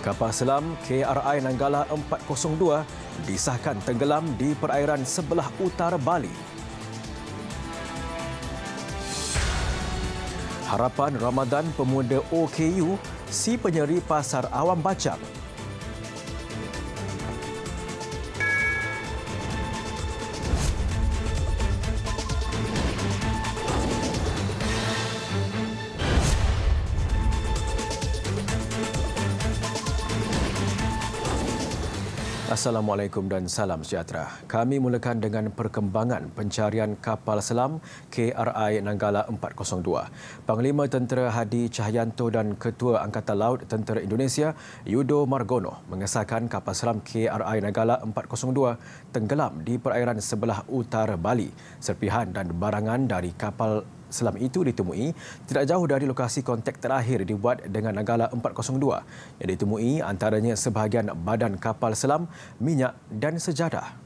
Kapal selam KRI Nanggala 402 disahkan tenggelam di perairan sebelah utara Bali. Harapan Ramadan Pemuda OKU, si penyeri pasar awam Bacang. Assalamualaikum dan salam sejahtera. Kami mulakan dengan perkembangan pencarian kapal selam KRI Nanggala 402. Panglima Tentera Hadi Cahyanto dan Ketua Angkatan Laut Tentera Indonesia Yudo Margono mengesahkan kapal selam KRI Nanggala 402 tenggelam di perairan sebelah utara Bali. Serpihan dan barangan dari kapal selam itu ditemui tidak jauh dari lokasi kontak terakhir dibuat dengan Nanggala 402 yang ditemui antaranya sebahagian badan kapal selam, minyak dan sejadah.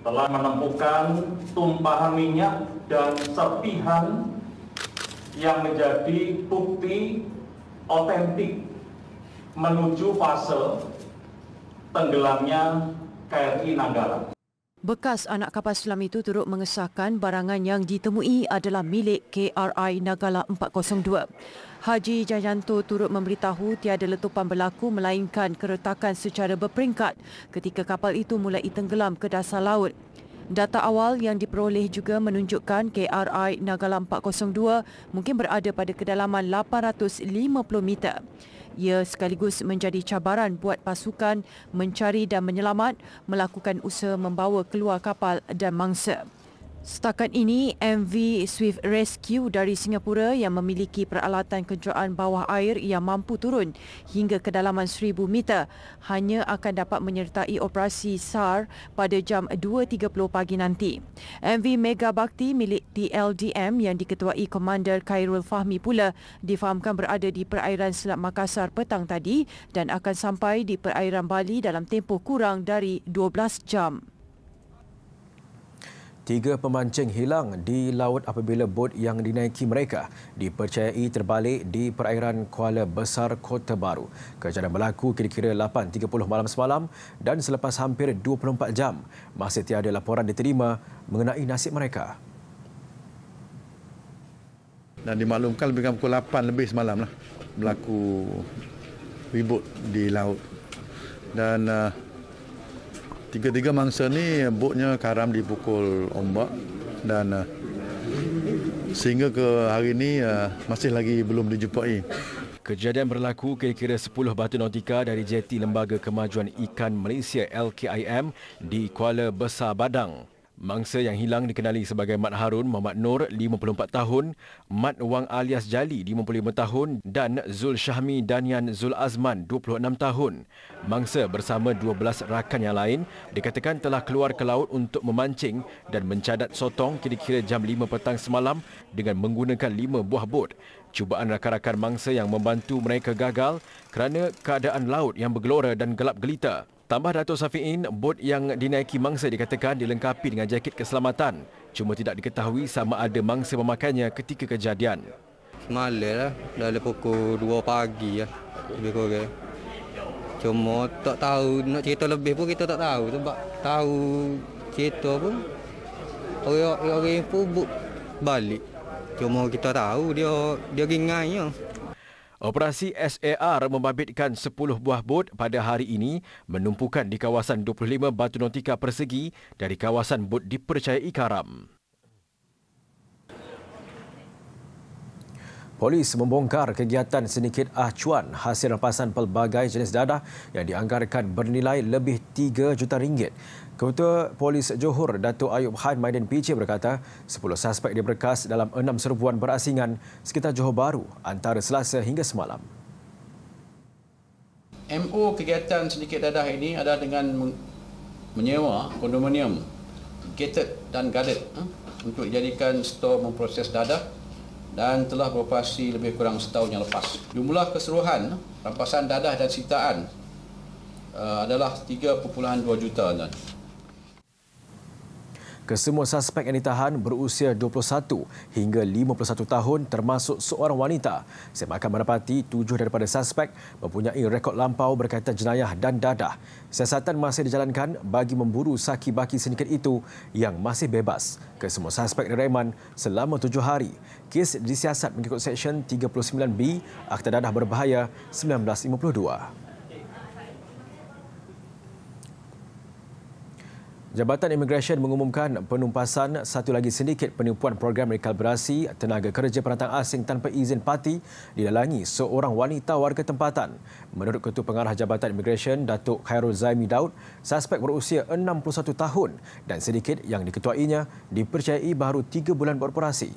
Telah menemukan tumpahan minyak dan serpihan yang menjadi bukti otentik menuju fase tenggelamnya KRI Nanggala. Bekas anak kapal selam itu turut mengesahkan barangan yang ditemui adalah milik KRI Nanggala 402. Haji Cahyanto turut memberitahu tiada letupan berlaku melainkan keretakan secara berperingkat ketika kapal itu mulai tenggelam ke dasar laut. Data awal yang diperoleh juga menunjukkan KRI Nanggala 402 mungkin berada pada kedalaman 850 meter. Ia sekaligus menjadi cabaran buat pasukan mencari dan menyelamat melakukan usaha membawa keluar kapal dan mangsa. Setakat ini, MV Swift Rescue dari Singapura yang memiliki peralatan kejuaraan bawah air yang mampu turun hingga kedalaman 1,000 meter hanya akan dapat menyertai operasi SAR pada jam 2.30 pagi nanti. MV Mega Bakti milik TLDM yang diketuai Komander Khairul Fahmi pula difahamkan berada di perairan Selat Makassar petang tadi dan akan sampai di perairan Bali dalam tempoh kurang dari 12 jam. 3 pemancing hilang di laut apabila bot yang dinaiki mereka dipercayai terbalik di perairan Kuala Besar, Kota Baru. Kejadian berlaku kira-kira 8.30 malam semalam dan selepas hampir 24 jam masih tiada laporan diterima mengenai nasib mereka. Dan dimaklumkan lebih kurang pukul 8 lebih semalam berlaku ribut di laut. Dan tiga-tiga mangsa ni botnya karam dipukul ombak dan sehingga ke hari ini masih lagi belum dijumpai. Kejadian berlaku kira-kira 10 batu nautika dari jeti Lembaga Kemajuan Ikan Malaysia LKIM di Kuala Besar Badang. Mangsa yang hilang dikenali sebagai Mat Harun Muhammad Nur, 54 tahun, Mat Wang alias Jali, 55 tahun dan Zul Syahmi Danian Zul Azman, 26 tahun. Mangsa bersama 12 rakan yang lain dikatakan telah keluar ke laut untuk memancing dan mencadat sotong kira-kira jam 5 petang semalam dengan menggunakan 5 buah bot. Cubaan rakan-rakan mangsa yang membantu mereka gagal kerana keadaan laut yang bergelora dan gelap gelita. Tambah Datuk Safi'in, bot yang dinaiki mangsa dikatakan dilengkapi dengan jaket keselamatan. Cuma tidak diketahui sama ada mangsa memakainya ketika kejadian. Semalam lah, dah pukul 2 pagi lah. Lebih kurang. Cuma tak tahu, nak cerita lebih pun kita tak tahu. Sebab tahu cerita pun, orang info balik. Cuma kita tahu dia ringainya. Operasi SAR membabitkan 10 buah bot pada hari ini menumpukan di kawasan 25 batu nautika persegi dari kawasan bot dipercayai karam. Polis membongkar kegiatan sindiket acuan hasil rampasan pelbagai jenis dadah yang dianggarkan bernilai lebih 3 juta ringgit. Ketua Polis Johor, Datuk Ayub Han Maidin PC berkata, 10 suspek diberkas dalam 6 serbuan berasingan sekitar Johor Bahru antara Selasa hingga semalam. MO kegiatan sindiket dadah ini adalah dengan menyewa kondominium gated dan guarded untuk dijadikan stor memproses dadah dan telah beroperasi lebih kurang setahun yang lepas. Jumlah keseluruhan rampasan dadah dan sitaan adalah 3.2 juta. Kesemua suspek yang ditahan berusia 21 hingga 51 tahun termasuk seorang wanita. Semakan mendapati 7 daripada suspek mempunyai rekod lampau berkaitan jenayah dan dadah. Siasatan masih dijalankan bagi memburu saki-baki sindiket itu yang masih bebas. Kesemua suspek direman selama 7 hari. Kes disiasat mengikut Seksyen 39B Akta Dadah Berbahaya 1952. Jabatan Imigresen mengumumkan penumpasan satu lagi sindiket penipuan program rekalibrasi tenaga kerja pendatang asing tanpa izin parti didalangi seorang wanita warga tempatan. Menurut Ketua Pengarah Jabatan Imigresen, Datuk Khairul Zaimi Daud, suspek berusia 61 tahun dan sindiket yang diketuainya dipercayai baru 3 bulan beroperasi.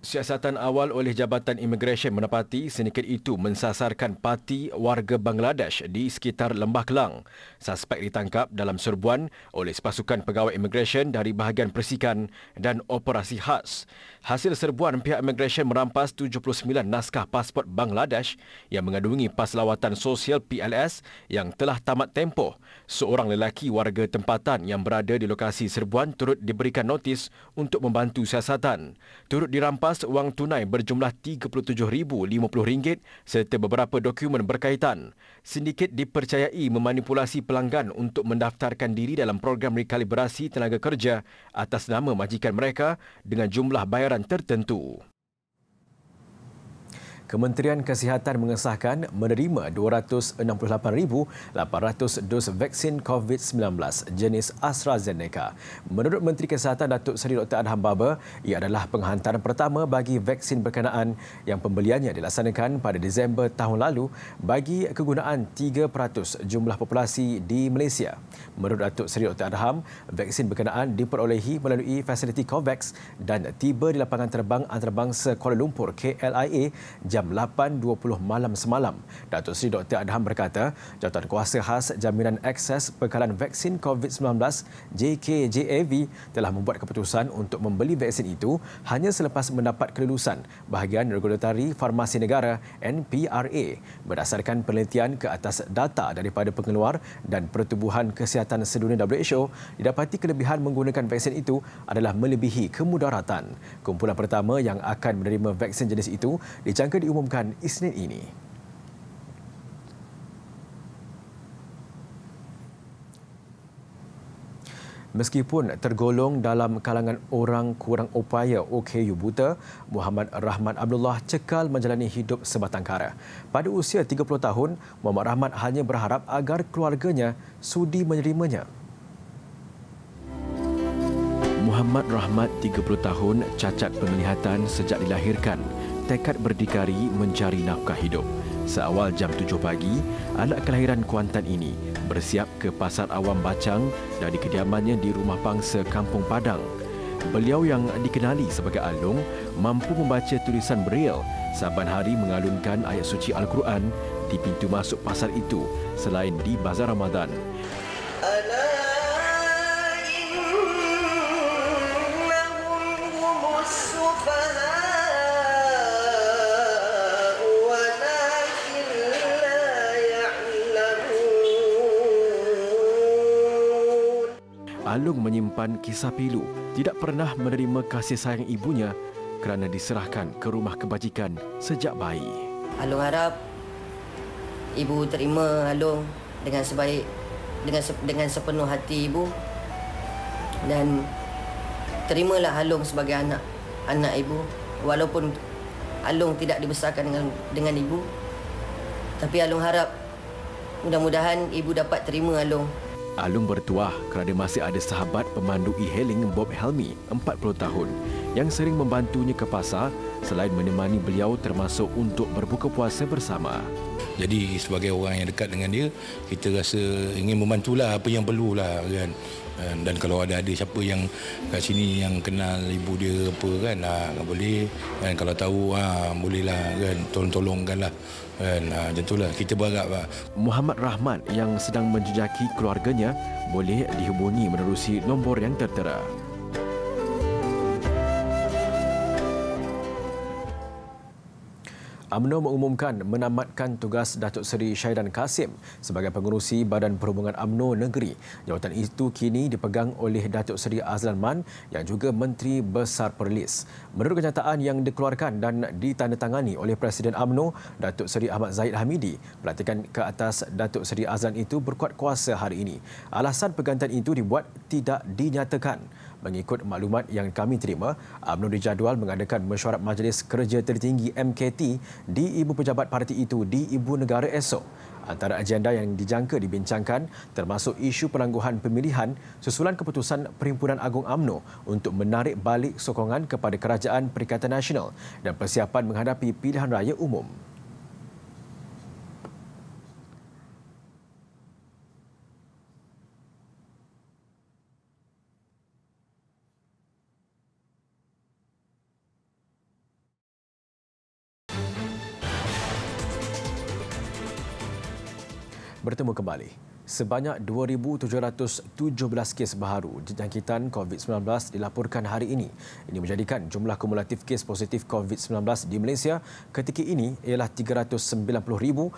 Siasatan awal oleh Jabatan Imigresen mendapati sindiket itu mensasarkan parti warga Bangladesh di sekitar Lembah Kelang. Suspek ditangkap dalam serbuan oleh sepasukan pegawai imigresen dari bahagian persikan dan operasi khas. Hasil serbuan, pihak imigresen merampas 79 naskah pasport Bangladesh yang mengandungi pas lawatan sosial PLS yang telah tamat tempoh. Seorang lelaki warga tempatan yang berada di lokasi serbuan turut diberikan notis untuk membantu siasatan. Turut dirampas wang tunai berjumlah RM37,050 serta beberapa dokumen berkaitan. Sindiket dipercayai memanipulasi pelanggan untuk mendaftarkan diri dalam program rekalibrasi tenaga kerja atas nama majikan mereka dengan jumlah bayaran tertentu. Kementerian Kesihatan mengesahkan menerima 268,800 dos vaksin COVID-19 jenis AstraZeneca. Menurut Menteri Kesihatan Datuk Seri Dr. Adham Baba, ia adalah penghantaran pertama bagi vaksin berkenaan yang pembeliannya dilaksanakan pada Disember tahun lalu bagi kegunaan 3% jumlah populasi di Malaysia. Menurut Datuk Seri Dr. Adham, vaksin berkenaan diperolehi melalui fasiliti COVAX dan tiba di lapangan terbang antarabangsa Kuala Lumpur KLIA jam 8.20 malam semalam. Datuk Seri Dr. Adham berkata, Jawatan Kuasa Khas Jaminan Akses Bekalan Vaksin COVID-19 JKJAV telah membuat keputusan untuk membeli vaksin itu hanya selepas mendapat kelulusan Bahagian Regulatory Farmasi Negara NPRA. Berdasarkan penelitian ke atas data daripada pengeluar dan Pertubuhan Kesihatan Sedunia WHO, didapati kelebihan menggunakan vaksin itu adalah melebihi kemudaratan. Kumpulan pertama yang akan menerima vaksin jenis itu dijangka diumumkan Isnin ini. Meskipun tergolong dalam kalangan orang kurang upaya OKU buta, Muhammad Rahman Abdullah cekal menjalani hidup sebatang kara. Pada usia 30 tahun, Muhammad Rahman hanya berharap agar keluarganya sudi menerimanya. Muhammad Rahmat, 30 tahun, cacat penglihatan sejak dilahirkan. Tekad berdikari mencari nafkah hidup. Seawal jam 7 pagi, anak kelahiran Kuantan ini bersiap ke Pasar Awam Bacang dari kediamannya di Rumah Pangsa Kampung Padang. Beliau yang dikenali sebagai Alung mampu membaca tulisan Braille saban hari mengalunkan ayat suci Al-Quran di pintu masuk pasar itu selain di Bazar Ramadan. Alung menyimpan kisah pilu, tidak pernah menerima kasih sayang ibunya kerana diserahkan ke rumah kebajikan sejak bayi. Alung harap ibu terima Alung dengan sebaik, dengan sepenuh hati ibu, dan terimalah Alung sebagai anak ibu. Walaupun Alung tidak dibesarkan dengan ibu, tapi Alung harap mudah-mudahan ibu dapat terima Alung. Alung bertuah kerana masih ada sahabat pemandu e-hailing Bob Helmi, 40 tahun, yang sering membantunya ke pasar selain menemani beliau termasuk untuk berbuka puasa bersama. Jadi sebagai orang yang dekat dengan dia, kita rasa ingin membantulah apa yang perlulah kan. Dan kalau ada siapa yang kat sini yang kenal ibu dia apa kan, boleh kan, kalau tahu bolehlah kan, tolong-tolongkanlah kan, macam itulah kita berharap. Muhammad Rahman yang sedang menjejaki keluarganya boleh dihubungi menerusi nombor yang tertera. UMNO mengumumkan menamatkan tugas Datuk Seri Syahidan Kasim sebagai pengerusi Badan Perhubungan UMNO Negeri. Jawatan itu kini dipegang oleh Datuk Seri Azlan Man yang juga Menteri Besar Perlis. Menurut kenyataan yang dikeluarkan dan ditandatangani oleh Presiden UMNO, Datuk Seri Ahmad Zahid Hamidi, pelantikan ke atas Datuk Seri Azlan itu berkuat kuasa hari ini. Alasan pergantian itu dibuat tidak dinyatakan. Mengikut maklumat yang kami terima, UMNO dijadual mengadakan mesyuarat Majlis Kerja Tertinggi MKT di Ibu Pejabat Parti itu di Ibu Negara esok. Antara agenda yang dijangka dibincangkan termasuk isu penangguhan pemilihan susulan keputusan Perhimpunan Agung UMNO untuk menarik balik sokongan kepada Kerajaan Perikatan Nasional dan persiapan menghadapi pilihan raya umum. Bertemu kembali. Sebanyak 2,717 kes baharu jangkitan COVID-19 dilaporkan hari ini. Ini menjadikan jumlah kumulatif kes positif COVID-19 di Malaysia ketika ini ialah 390,252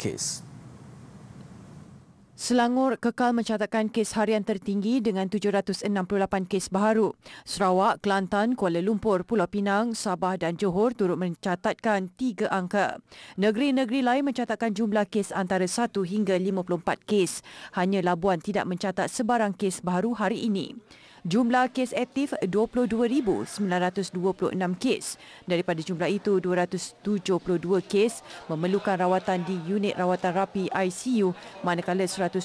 kes. Selangor kekal mencatatkan kes harian tertinggi dengan 768 kes baharu. Sarawak, Kelantan, Kuala Lumpur, Pulau Pinang, Sabah dan Johor turut mencatatkan 3 angka. Negeri-negeri lain mencatatkan jumlah kes antara 1 hingga 54 kes. Hanya Labuan tidak mencatat sebarang kes baharu hari ini. Jumlah kes aktif 22,926 kes. Daripada jumlah itu, 272 kes memerlukan rawatan di unit rawatan rapi ICU, manakala 124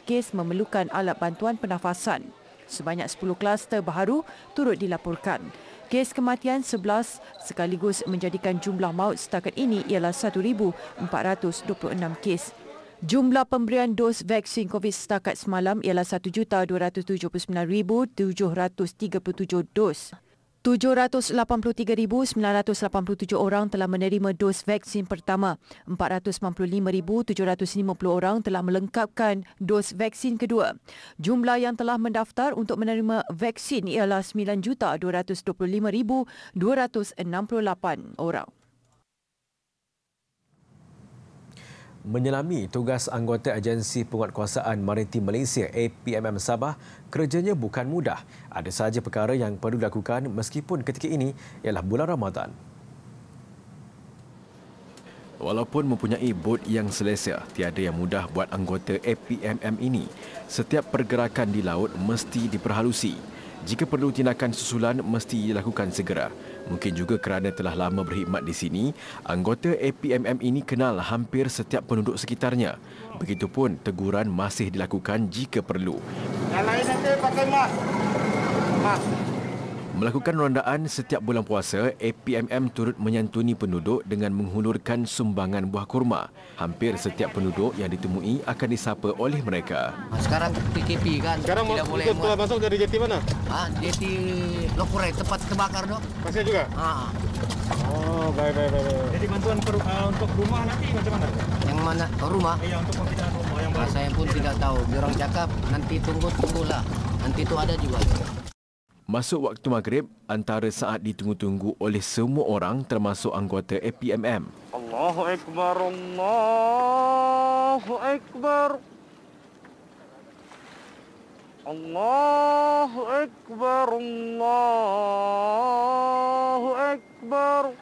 kes memerlukan alat bantuan pernafasan. Sebanyak 10 kluster baharu turut dilaporkan. Kes kematian 11 sekaligus menjadikan jumlah maut setakat ini ialah 1,426 kes. Jumlah pemberian dos vaksin COVID setakat semalam ialah 1,279,737 dos. 783,987 orang telah menerima dos vaksin pertama. 495,750 orang telah melengkapkan dos vaksin kedua. Jumlah yang telah mendaftar untuk menerima vaksin ialah 9,225,268 orang. Menyelami tugas anggota Agensi Penguatkuasaan Maritim Malaysia APMM Sabah, kerjanya bukan mudah. Ada sahaja perkara yang perlu dilakukan meskipun ketika ini ialah bulan Ramadan. Walaupun mempunyai bot yang selesa, tiada yang mudah buat anggota APMM ini. Setiap pergerakan di laut mesti diperhalusi. Jika perlu tindakan susulan mesti dilakukan segera. Mungkin juga kerana telah lama berkhidmat di sini, anggota APMM ini kenal hampir setiap penduduk sekitarnya. Begitupun teguran masih dilakukan jika perlu. Yang lain nanti pakai mask. Melakukan rondaan setiap bulan puasa, APMM turut menyantuni penduduk dengan menghulurkan sumbangan buah kurma. Hampir setiap penduduk yang ditemui akan disapa oleh mereka. Sekarang PKP kan. Sekarang tidak boleh telah masuk dari jeti mana? Jeti Lokurai, tempat terbakar dok. Masih juga? Oh, baik. Jadi bantuan untuk rumah nanti macam mana? Yang mana? Rumah? Iya, untuk pembinaan rumah yang baru. Saya pun tidak tahu. Diorang cakap nanti tunggulah. Nanti itu ada juga. Masuk waktu maghrib, antara saat ditunggu-tunggu oleh semua orang termasuk anggota APMM. Allahu Akbar, Allahu Akbar. Allahu Akbar, Allahu Akbar.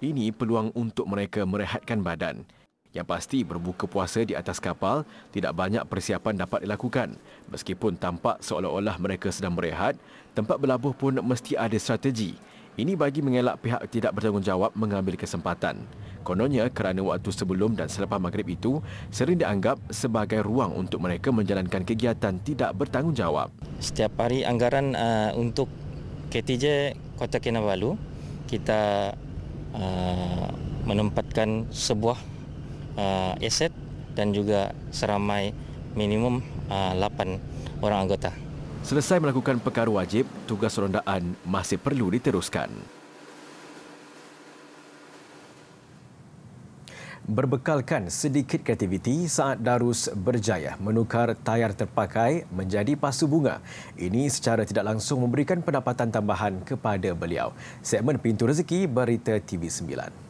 Ini peluang untuk mereka merehatkan badan. Yang pasti berbuka puasa di atas kapal tidak banyak persiapan dapat dilakukan. Meskipun tampak seolah-olah mereka sedang berehat, tempat berlabuh pun mesti ada strategi. Ini bagi mengelak pihak tidak bertanggungjawab mengambil kesempatan. Kononnya kerana waktu sebelum dan selepas maghrib itu sering dianggap sebagai ruang untuk mereka menjalankan kegiatan tidak bertanggungjawab. Setiap hari anggaran untuk KTJ Kota Kinabalu, kita menempatkan sebuah aset dan juga seramai minimum 8 orang anggota. Selesai melakukan perkara wajib, tugas rondaan masih perlu diteruskan. Berbekalkan sedikit kreativiti, Saad Darus berjaya menukar tayar terpakai menjadi pasu bunga. Ini secara tidak langsung memberikan pendapatan tambahan kepada beliau. Segmen Pintu Rezeki Berita TV9.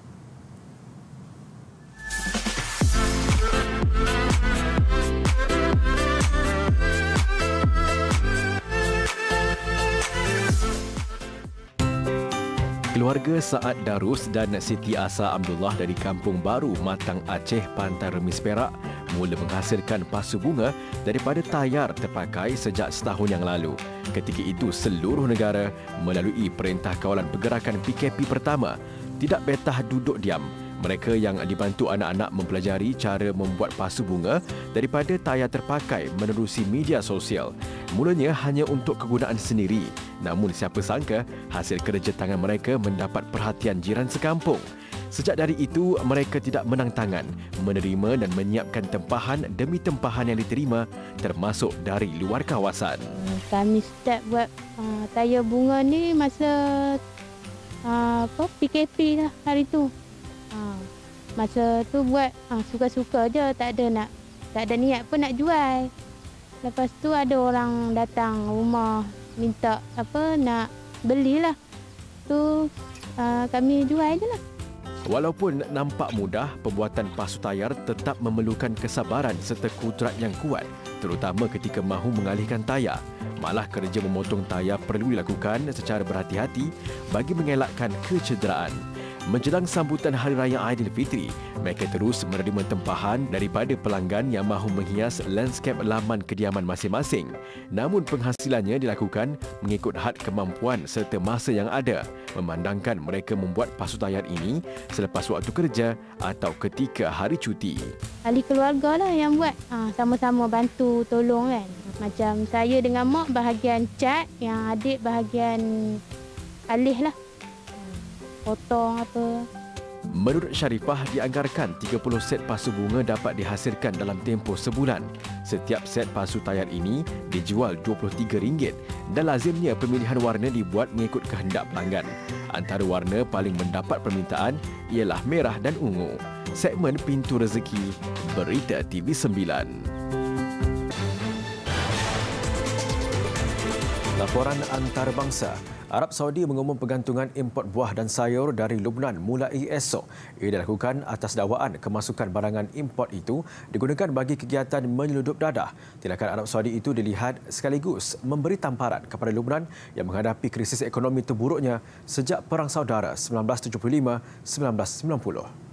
Keluarga Saad Darus dan Siti Asa Abdullah dari Kampung Baru, Matang Aceh, Pantai Remis Perak mula menghasilkan pasu bunga daripada tayar terpakai sejak setahun yang lalu. Ketika itu, seluruh negara melalui Perintah Kawalan Pergerakan PKP pertama tidak betah duduk diam. Mereka yang dibantu anak-anak mempelajari cara membuat pasu bunga daripada tayar terpakai menerusi media sosial. Mulanya hanya untuk kegunaan sendiri. Namun siapa sangka hasil kerja tangan mereka mendapat perhatian jiran sekampung. Sejak dari itu, mereka tidak menang tangan menerima dan menyiapkan tempahan demi tempahan yang diterima termasuk dari luar kawasan. Kami start buat tayar bunga ni masa PKP lah hari tu. Masa tu buat suka-suka je, tak ada niat pun nak jual. Lepas tu ada orang datang rumah minta nak belilah. Tu kami jual je lah. Walaupun nampak mudah, pembuatan pasu tayar tetap memerlukan kesabaran serta kudrat yang kuat, terutama ketika mahu mengalihkan tayar. Malah kerja memotong tayar perlu dilakukan secara berhati-hati bagi mengelakkan kecederaan. Menjelang sambutan Hari Raya Aidilfitri, mereka terus menerima tempahan daripada pelanggan yang mahu menghias lanskap laman kediaman masing-masing. Namun penghasilannya dilakukan mengikut had kemampuan serta masa yang ada, memandangkan mereka membuat pasu tayar ini selepas waktu kerja atau ketika hari cuti. Ahli keluarga lah yang buat, sama-sama bantu tolong kan. Macam saya dengan mak bahagian cat, yang adik bahagian alih lah. Potong apa. Menurut Sharifah, dianggarkan 30 set pasu bunga dapat dihasilkan dalam tempoh sebulan. Setiap set pasu tayar ini dijual RM23 dan lazimnya pemilihan warna dibuat mengikut kehendak pelanggan. Antara warna paling mendapat permintaan ialah merah dan ungu. Segmen Pintu Rezeki Berita TV9. Laporan antarabangsa. Arab Saudi mengumum pergantungan import buah dan sayur dari Lubnan mulai esok. Ia dilakukan atas dakwaan kemasukan barangan import itu digunakan bagi kegiatan menyeludup dadah. Tindakan Arab Saudi itu dilihat sekaligus memberi tamparan kepada Lubnan yang menghadapi krisis ekonomi terburuknya sejak Perang Saudara 1975-1990.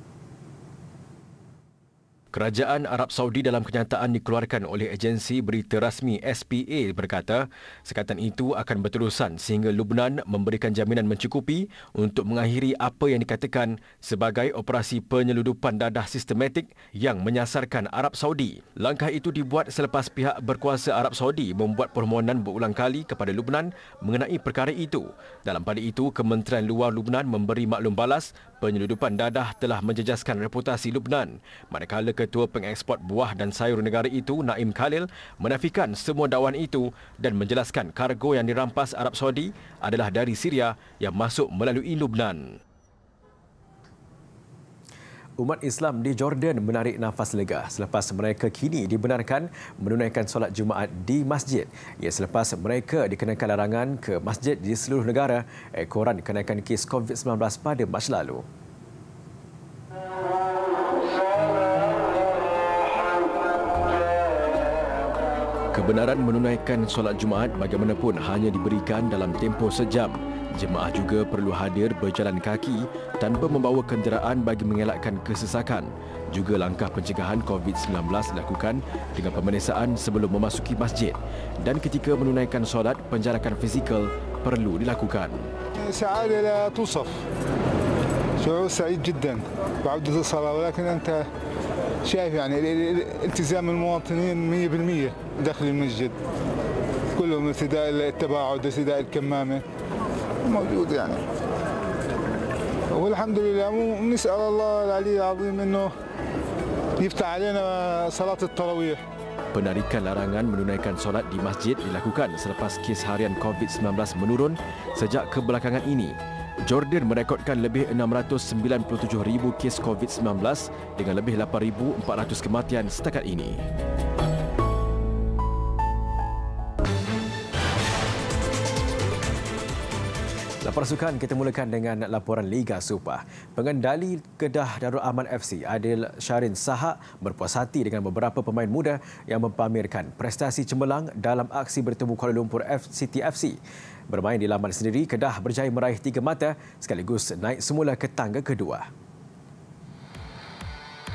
Kerajaan Arab Saudi dalam kenyataan dikeluarkan oleh agensi berita rasmi SPA berkata, sekatan itu akan berterusan sehingga Lubnan memberikan jaminan mencukupi untuk mengakhiri apa yang dikatakan sebagai operasi penyeludupan dadah sistematik yang menyasarkan Arab Saudi. Langkah itu dibuat selepas pihak berkuasa Arab Saudi membuat permohonan berulang kali kepada Lubnan mengenai perkara itu. Dalam pada itu, Kementerian Luar Lubnan memberi maklum balas penyeludupan dadah telah menjejaskan reputasi Lubnan. Manakala Ketua Pengeksport Buah dan Sayur negara itu, Naim Khalil, menafikan semua dakwaan itu dan menjelaskan kargo yang dirampas Arab Saudi adalah dari Syria yang masuk melalui Lubnan. Umat Islam di Jordan menarik nafas lega selepas mereka kini dibenarkan menunaikan solat Jumaat di masjid. Ia selepas mereka dikenakan larangan ke masjid di seluruh negara ekoran kenaikan kes COVID-19 pada Mac lalu. Kebenaran menunaikan solat Jumaat bagaimanapun hanya diberikan dalam tempoh sejam. Jemaah juga perlu hadir berjalan kaki tanpa membawa kenderaan bagi mengelakkan kesesakan. Juga langkah pencegahan COVID-19 dilakukan dengan pemeriksaan sebelum memasuki masjid. Dan ketika menunaikan solat, penjarakan fizikal perlu dilakukan. سعادة لا توصف. شعور سعيد جدا بعودة الصلاة ولكن أنت شايف يعني التزام المواطنين 100% داخل المسجد. كلهم ارتداء التباعد، ارتداء الكمامة موجود يعني. والحمد لله نسأل الله العلي العظيم إنه يفتح علينا صلاة التراويح. Penarikan larangan menunaikan solat di masjid dilakukan selepas kes harian COVID-19 menurun sejak kebelakangan ini. Jordan merekodkan lebih 697,000 kes COVID-19 dengan lebih 8,400 kematian setakat ini. Laporan sukan kita mulakan dengan laporan Liga Super. Pengendali Kedah Darul Aman FC Adil Syarin Sahak berpuas hati dengan beberapa pemain muda yang mempamerkan prestasi cemerlang dalam aksi bertemu Kuala Lumpur City FC. Bermain di laman sendiri, Kedah berjaya meraih 3 mata sekaligus naik semula ke tangga kedua.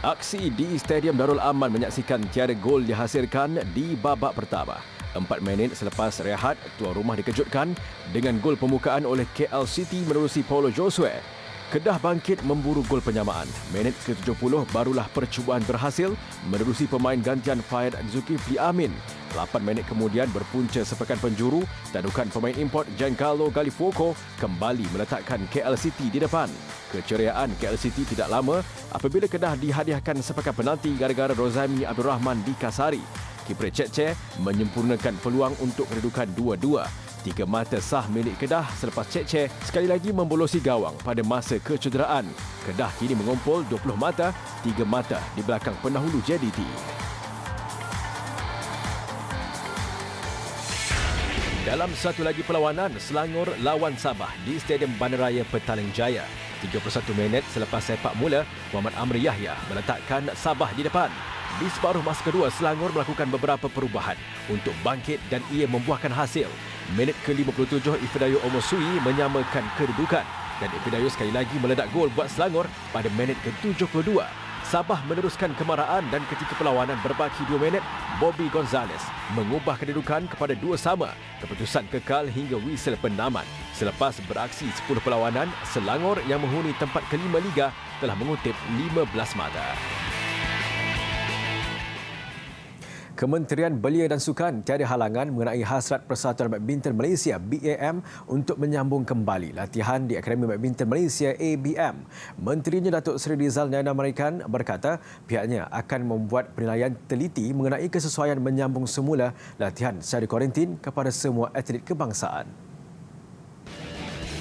Aksi di Stadium Darul Aman menyaksikan tiada gol dihasilkan di babak pertama. 4 minit selepas rehat, tuan rumah dikejutkan dengan gol pembukaan oleh KL City menerusi Paulo Josue. Kedah bangkit memburu gol penyamaan. Minit ke-70 barulah percubaan berhasil menerusi pemain gantian Fayed Zulkifli Amin. 8 minit kemudian berpunca sepekan penjuru, tadukan pemain import Giancarlo Gallifuoco kembali meletakkan KL City di depan. Keceriaan KL City tidak lama apabila Kedah dihadiahkan sepekan penalti gara-gara Rozami Abdul Rahman dikasari. Kiper Cece menyempurnakan peluang untuk kedudukan 2-2. 3 mata sah milik Kedah selepas Cece sekali lagi membolosi gawang pada masa kecederaan. Kedah kini mengumpul 20 mata, 3 mata di belakang pendahulu JDT. Dalam satu lagi perlawanan, Selangor lawan Sabah di Stadium Bandaraya Petaling Jaya. 31 minit selepas sepak mula, Muhammad Amri Yahya meletakkan Sabah di depan. Di separuh masa kedua, Selangor melakukan beberapa perubahan untuk bangkit dan ia membuahkan hasil. Minit ke-57, Ifidayo Omosui menyamakan kedudukan dan Ifidayo sekali lagi meledak gol buat Selangor pada minit ke-72. Sabah meneruskan kemarahan dan ketika perlawanan berbaki 2 minit, Bobby Gonzalez mengubah kedudukan kepada 2 sama. Keputusan kekal hingga whistle penaman. Selepas beraksi 10 perlawanan, Selangor yang menghuni tempat kelima Liga telah mengutip 15 mata. Kementerian Belia dan Sukan tiada halangan mengenai hasrat Persatuan Badminton Malaysia BAM untuk menyambung kembali latihan di Akademi Badminton Malaysia ABM. Menterinya Datuk Seri Rizal Nayana Marikan berkata pihaknya akan membuat penilaian teliti mengenai kesesuaian menyambung semula latihan secara kuarantin kepada semua atlet kebangsaan.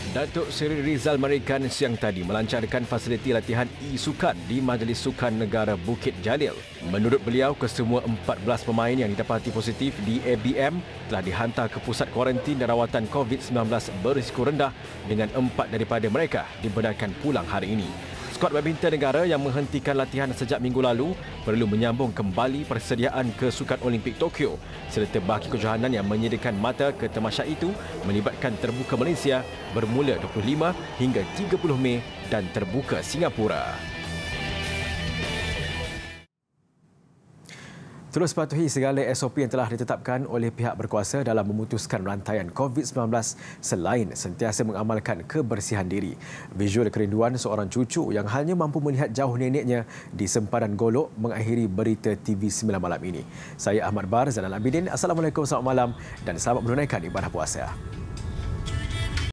Datuk Seri Rizal Marikan siang tadi melancarkan fasiliti latihan e-sukan di Majlis Sukan Negara Bukit Jalil. Menurut beliau, kesemua 14 pemain yang didapati positif di ABM telah dihantar ke pusat kuarantin dan rawatan COVID-19 berisiko rendah dengan 4 daripada mereka dibenarkan pulang hari ini. Skuad badminton negara yang menghentikan latihan sejak minggu lalu perlu menyambung kembali persediaan ke Sukan Olimpik Tokyo serta baki kejohanan yang menyediakan mata ke tamasya itu melibatkan terbuka Malaysia bermula 25 hingga 30 Mei dan terbuka Singapura. Terus patuhi segala SOP yang telah ditetapkan oleh pihak berkuasa dalam memutuskan rantaian COVID-19 selain sentiasa mengamalkan kebersihan diri. Visual kerinduan seorang cucu yang hanya mampu melihat jauh neneknya di sempadan Golok mengakhiri berita TV9 malam ini. Saya Ahmad Bar, Zainal Abidin. Assalamualaikum, selamat malam dan selamat menunaikan ibadah puasa.